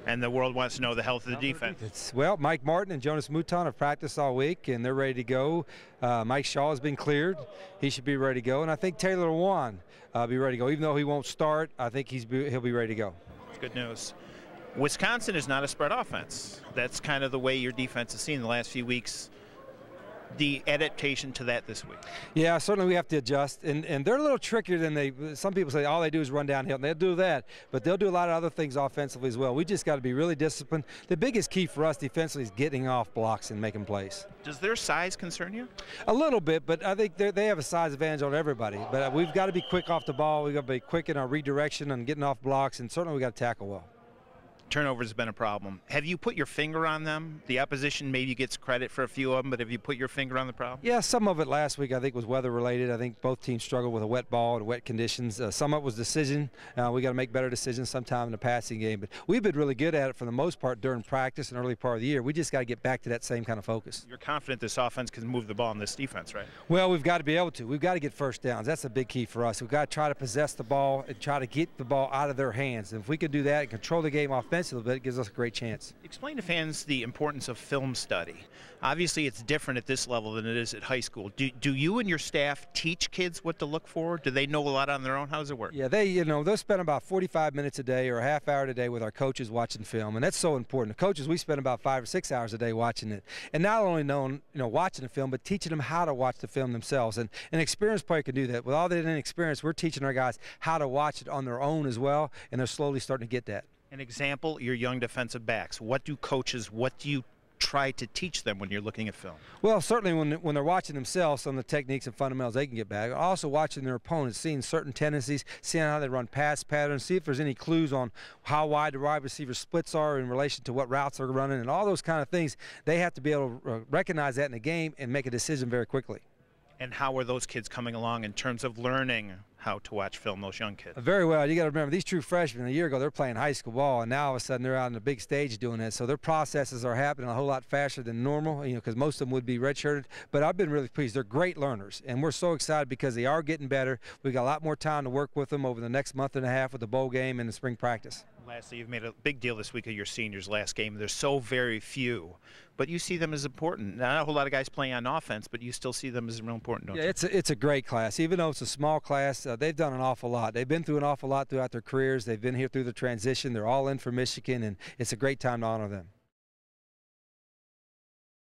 And the world wants to know the health of the defense. Well, Mike Martin and Jonas Mouton have practiced all week, and they're ready to go. Mike Shaw has been cleared. He should be ready to go. And I think Taylor Lewan be ready to go. Even though he won't start, I think he'll be ready to go. That's good news. Wisconsin is not a spread offense. That's kind of the way your defense has seen the last few weeks. The adaptation to that this week. Yeah, certainly we have to adjust, and they're a little trickier than some people say. All they do is run downhill, and they'll do that, but they'll do a lot of other things offensively as well. We just got to be really disciplined. The biggest key for us defensively is getting off blocks and making plays. Does their size concern you? A little bit, but I think they have a size advantage on everybody. But we've got to be quick off the ball. We've got to be quick in our redirection and getting off blocks, and certainly we got to tackle well. Turnover has been a problem. Have you put your finger on them? The opposition maybe gets credit for a few of them, but have you put your finger on the problem? Yeah, some of it last week I think was weather related. I think both teams struggled with a wet ball and wet conditions. Some of it was decision. We got to make better decisions sometime in the passing game. But we've been really good at it for the most part during practice and early part of the year. We just got to get back to that same kind of focus. You're confident this offense can move the ball in this defense, right? Well, we've got to be able to. We've got to get first downs. That's a big key for us. We've got to try to possess the ball and try to get the ball out of their hands. And if we can do that and control the game offensively, it gives us a great chance. Explain to fans the importance of film study. Obviously, it's different at this level than it is at high school. Do you and your staff teach kids what to look for? Do they know a lot on their own? How does it work? Yeah, they'll spend about 45 minutes a day or a half hour a day with our coaches watching film, and that's so important. The coaches, we spend about 5 or 6 hours a day watching it, and not only watching the film, but teaching them how to watch the film themselves. And an experienced player can do that. With all that inexperience, we're teaching our guys how to watch it on their own as well, and they're slowly starting to get that. An example, your young defensive backs. What do you try to teach them when you're looking at film? Well, certainly when they're watching themselves, some of the techniques and fundamentals they can get back. Also watching their opponents, seeing certain tendencies, seeing how they run pass patterns, see if there's any clues on how wide the wide receiver splits are in relation to what routes they're running, and all those kind of things. They have to be able to recognize that in the game and make a decision very quickly. And how are those kids coming along in terms of learning how to watch film, those young kids? Very well. You got to remember, these true freshmen, a year ago, they're playing high school ball, and now all of a sudden they're out on the big stage doing that. So their processes are happening a whole lot faster than normal, because most of them would be redshirted. But I've been really pleased. They're great learners, and we're so excited because they are getting better. We've got a lot more time to work with them over the next month and a half with the bowl game and the spring practice. Lastly, you've made a big deal this week of your seniors' last game. There's so very few, but you see them as important. Not a whole lot of guys playing on offense, but you still see them as real important, don't you? Yeah, it's a great class. Even though it's a small class, they've done an awful lot. They've been through an awful lot throughout their careers. They've been here through the transition. They're all in for Michigan, and it's a great time to honor them.